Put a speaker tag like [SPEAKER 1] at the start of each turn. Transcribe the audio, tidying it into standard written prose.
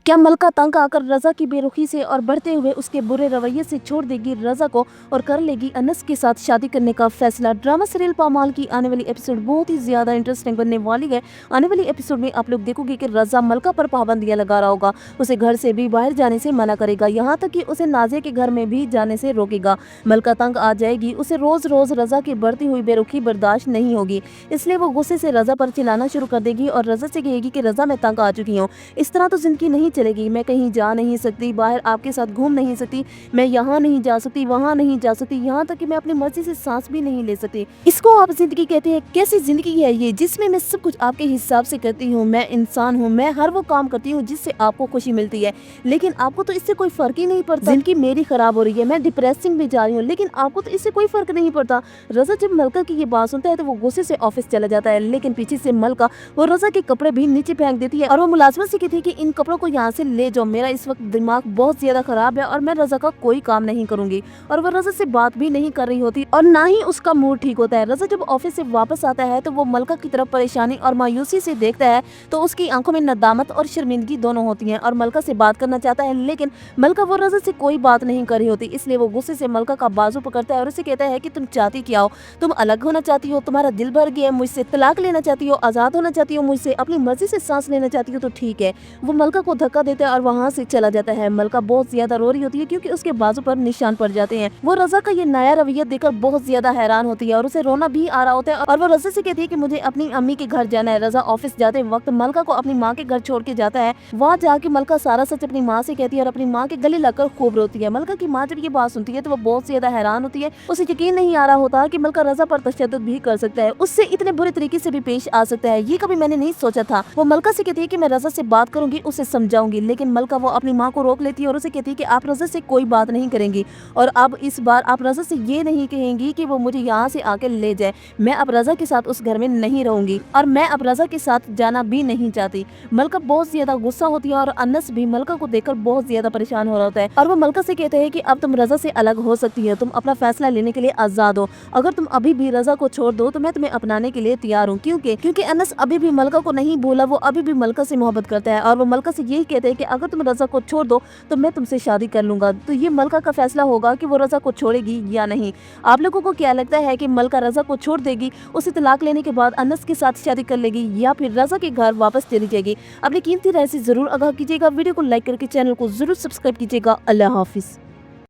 [SPEAKER 1] क्या मलका तंग आकर रजा की बेरुखी से और बढ़ते हुए उसके बुरे रवैये से छोड़ देगी रजा को और कर लेगी अनस के साथ शादी करने का फैसला। ड्रामा सीरियल पामाल की आने वाली एपिसोड बहुत ही ज्यादा इंटरेस्टिंग बनने वाली है। आने वाली एपिसोड में आप लोग देखोगे कि रजा मलका पर पाबंदियां लगा रहा होगा, उसे घर से भी बाहर जाने से मना करेगा, यहाँ तक कि उसे नाजिया के घर में भी जाने से रोकेगा। मलका तंग आ जाएगी, उसे रोज रोज रजा की बढ़ती हुई बेरुखी बर्दाश्त नहीं होगी, इसलिए वो गुस्से से रजा पर चिल्लाना शुरू कर देगी और रजा से कहेगी कि रजा मैं तंग आ चुकी हूँ, इस तरह तो जिंदगी नहीं चलेगी, मैं कहीं जा नहीं सकती, बाहर आपके साथ घूम नहीं सकती, मैं यहाँ नहीं जा सकती, वहाँ नहीं जा सकती, यहाँ तक कि मैं अपनी मर्जी से सांस भी नहीं ले सकती। इसको आप जिंदगी कहते हैं? कैसी जिंदगी है ये जिसमें मैं सब कुछ आपके हिसाब से करती हूँ, मैं इंसान हूँ, मैं हर वो काम करती हूँ जिससे आपको खुशी मिलती है, लेकिन आपको तो इससे कोई फर्क ही नहीं पड़ता। जिंदगी मेरी खराब हो रही है, मैं डिप्रेसिंग में जा रही हूँ, लेकिन आपको तो इससे कोई फर्क नहीं पड़ता। रजा जब मलका की ये बात सुनता है तो वो गुस्से से ऑफिस चला जाता है, लेकिन पीछे से मलका वो रजा के कपड़े भी नीचे फेंक देती है और वो मुलाजिमत से कहती है कि इन कपड़ों को यहाँ से ले जाओ, मेरा इस वक्त दिमाग बहुत ज्यादा खराब है और मैं रजा का कोई काम नहीं करूंगी। और वो रजा से बात भी नहीं कर रही होती और ना ही उसका मूड ठीक होता है। रजा जब ऑफिस से वापस आता है तो वो मलका की तरफ परेशानी और मायूसी से देखता है तो उसकी आंखों में नदामत और शर्मिंदगी दोनों होती है और मलका से बात करना चाहता है, लेकिन मलका वो रजा से कोई बात नहीं कर रही होती, इसलिए वो गुस्से से मलका का बाजू पकड़ता है और उसे कहता है कि तुम चाहती क्या हो, तुम अलग होना चाहती हो, तुम्हारा दिल भर गया मुझसे, तलाक लेना चाहती हो, आजाद होना चाहती हो मुझसे, अपनी मर्जी से सांस लेना चाहती हो तो ठीक है। वो मलका को धक्का देता है और वहाँ से चला जाता है। मलका बहुत ज्यादा रो रही होती है क्योंकि उसके बाजू पर निशान पड़ जाते हैं। वो रजा का ये नया रवैया देखकर बहुत ज्यादा हैरान होती है और उसे रोना भी आ रहा होता है और वो रजा से कहती है कि मुझे अपनी अम्मी के घर जाना है। रजा ऑफिस जाते वक्त मलका को अपनी माँ के घर छोड़ के जाता है। वहाँ जाके मलका सारा सच अपनी माँ से कहती है और अपनी माँ के गले लगकर खूब रोती है। मलका की माँ जब ये बात सुनती है तो वो बहुत ज्यादा हैरान होती है, उसे यकीन नहीं आ रहा होता कि मलका रजा पर तशद्दुद भी कर सकता है, उससे इतने बुरे तरीके से भी पेश आ सकता है, ये कभी मैंने नहीं सोचा था। वो मलका से कहती है कि मैं रजा से बात करूंगी, उसे समझाऊंगी, लेकिन मलका वो अपनी माँ को रोक लेती है और उसे कहती है कि आप रजा से कोई बात नहीं करेंगी और अब इस बार आप रजा से ये नहीं कहेंगी कि वो मुझे यहाँ से आके ले जाए, मैं अब रजा के साथ उस घर में नहीं रहूंगी और मैं अब रजा के साथ जाना भी नहीं चाहती। मलका बहुत ज्यादा गुस्सा होती है और अनस भी मलका को देखकर बहुत ज्यादा परेशान हो रहा होता है और वो मलका से कहते हैं कि अब तुम रजा से अलग हो सकती है, तुम अपना फैसला लेने के लिए आजाद हो, अगर तुम अभी भी रजा को छोड़ दो तो मैं तुम्हें अपनाने के लिए तैयार हूँ, क्योंकि अनस अभी भी मलका को नहीं भूला, वो अभी भी मलका से मोहब्बत करता है और वो मलका से यही कहते हैं कि अगर तुम रजा को छोड़ दो तो मैं तुमसे शादी कर लूंगा। तो ये मलका का फैसला होगा कि वो रजा को छोड़ेगी या नहीं। आप लोगों को क्या लगता है कि मलका रजा को छोड़ देगी, उसे तलाक लेने के बाद अनस के साथ शादी कर लेगी या फिर रजा के घर वापस चली जाएगी? अपनी कीमती राय से जरूर आगाह कीजिएगा, वीडियो को लाइक करके चैनल को जरूर सब्सक्राइब कीजिएगा। अल्लाह हाफिज।